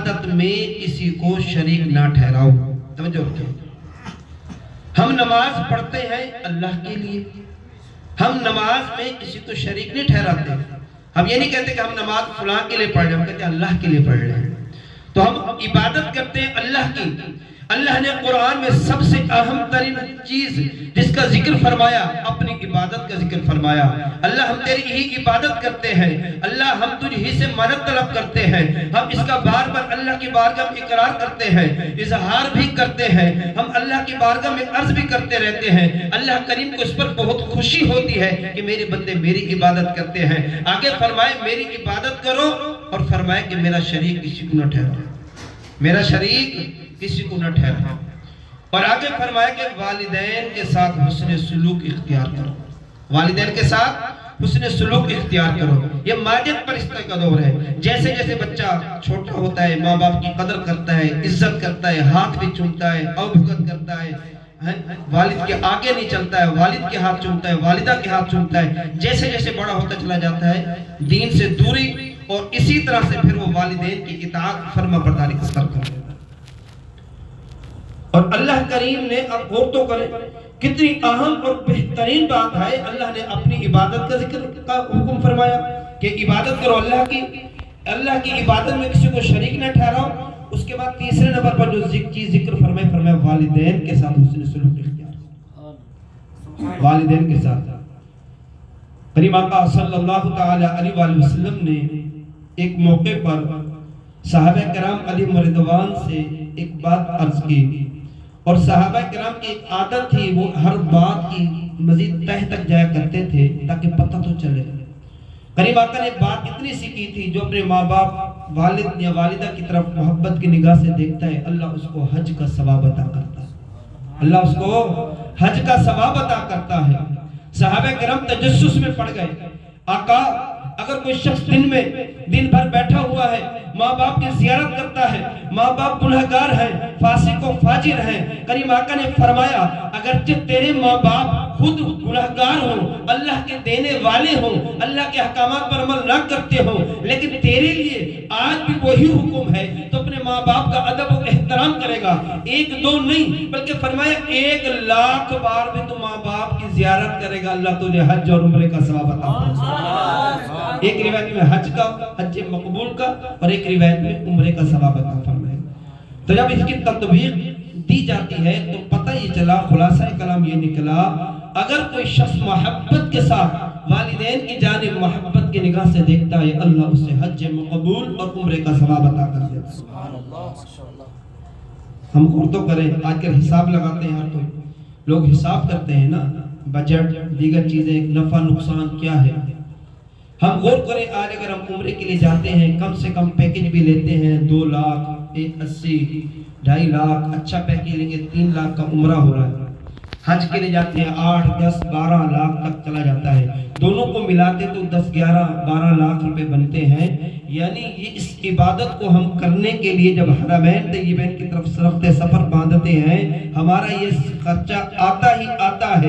عبادت میں کسی کو شریک نہ ٹھہراؤ. توجہ رکھیں. ہم نماز پڑھتے ہیں اللہ کے لیے. ہم نماز میں کسی کو شریک نہیں ٹھہراتے. ہم یہ نہیں کہتے کہ ہم نماز فلاں کے لیے پڑھ رہے ہیں، ہم کہتے ہیں اللہ کے لیے پڑھ رہے ہیں. تو ہم عبادت کرتے ہیں اللہ کی. اللہ نے قرآن میں سب سے اہم ترین چیز جس کا ذکر فرمایا، اپنی عبادت کا ذکر فرمایا. اللہ ہم تیری ہی عبادت کرتے ہیں، اللہ ہم تجھ ہی سے مدد طلب کرتے ہیں. ہم اس کا بار بار اللہ کی بارگاہ میں اقرار کرتے ہیں، اظہار بھی کرتے ہیں. ہم اللہ کی بارگاہ میں عرض بھی کرتے رہتے ہیں. اللہ کریم کو اس پر بہت خوشی ہوتی ہے کہ میرے بندے میری عبادت کرتے ہیں. آگے فرمائے میری عبادت کرو، اور فرمائے کہ میرا شریک کسی کو نہ ٹھہراؤ. میرا شریک کسی کو نہ ٹھہراؤ. اور آگے فرمایا کہ والدین کے ساتھ حسن سلوک اختیار کرو. والدین کے ساتھ حسن سلوک اختیار کرو. یہ ماجد پرستہ کا دور ہے. جیسے جیسے بچہ چھوٹا ہوتا ہے ماں باپ کی قدر کرتا ہے، عزت کرتا ہے، ہاتھ بھی چومتا ہے، اوبھگت کرتا ہے، والد کے آگے نہیں چلتا ہے، والد کے ہاتھ چومتا ہے، والدہ کے ہاتھ چومتا ہے. جیسے جیسے بڑا ہوتا چلا جاتا ہے دین سے دوری، اور اسی طرح سے پھر وہ والدین کی اطاعت فرما برداری کو ترک کر دیتا ہے. اور اللہ کریم نے اب غور تو کریں کتنی اہم اور بہترین بات ہے. اللہ نے اپنی عبادت کا ذکر کا حکم فرمایا کہ عبادت کرو اللہ کی. اللہ کی عبادت میں کسی کو شریک نہ ٹھہراؤ. اس کے بعد تیسرے نمبر پر جو چیز ذکر فرمایا والدین کے ساتھ حسن سلوک اختیار. والدین کے ساتھ کریم آقا صلی اللہ تعالی علیہ وآلہ وسلم نے ایک موقع پر صحابہ کرام علیہ رضوان سے ایک بات عرض کی، اور صحابہ کرام کی ایک عادت تھی، وہ ہر بات کی مزید تہ تک جایا کرتے تھے تاکہ پتہ تو چلے. کریم آقا نے بات اتنی سی کی تھی، جو اپنے ماں باپ والد یا والدہ کی طرف محبت کی نگاہ سے دیکھتا ہے اللہ اس کو حج کا ثواب عطا کرتا ہے. اللہ اس کو حج کا ثواب عطا کرتا ہے. صحابہ کرام تجسس میں پڑ گئے. آقا اگر کوئی شخص دن بھر بیٹھا ہوا ہے، ماں باپ کی زیارت کرتا ہے، ماں باپ گنہگار ہیں، فاسق و فاجر ہیں، کریم آقا نے فرمایا اگرچہ تیرے ماں باپ خود گنہگار ہوں، اللہ کے دینے والے ہوں، اللہ کے احکامات پر عمل نہ کرتے ہوں، لیکن تیرے لیے آج بھی وہی حکم ہے تو اپنے ماں باپ کا ادب و احترام کرے گا. ایک دو نہیں بلکہ فرمایا 1,00,000 بار بھی تو ماں باپ کی زیارت کرے گا، اللہ تجھے حج اور عمرے کا ثواب عطا فرمائے. ایک روایت میں حج کا، حج مقبول کا، اور ایک روایت میں عمرے کا ثواب عطا فرمائے. تو جب اس کی تطبیق دی جاتی ہے تو پتہ یہ چلا، خلاصہ کلام یہ نکلا، اگر کوئی شخص محبت کے ساتھ والدین کی جانب محبت کی نگاہ سے دیکھتا ہے اللہ اسے حج مقبول اور عمرے کا ثواب عطا کر دیتا ہے. سبحان اللہ. ہم غور تو کریں، آج کل حساب لگاتے ہیں ہر کوئی، لوگ حساب کرتے ہیں نا، بجٹ دیگر چیزیں، نفع نقصان کیا ہے. ہم غور کریں آج اگر ہم عمرے کے لیے جاتے ہیں کم سے کم پیکج بھی لیتے ہیں 2 لاکھ 80 2.5 لاکھ، اچھا پیکج لیں گے 3 لاکھ کا عمرہ ہو رہا ہے. حج کے لیے جاتے ہیں 8 10 12 لاکھ تک چلا جاتا ہے. دونوں کو ملاتے تو 10 11 12 لاکھ روپے بنتے ہیں. یعنی یہ اس عبادت کو ہم کرنے کے لیے جب حرمین طیبین کی طرف سفر باندھتے ہیں ہمارا یہ خرچہ آتا ہی آتا ہے.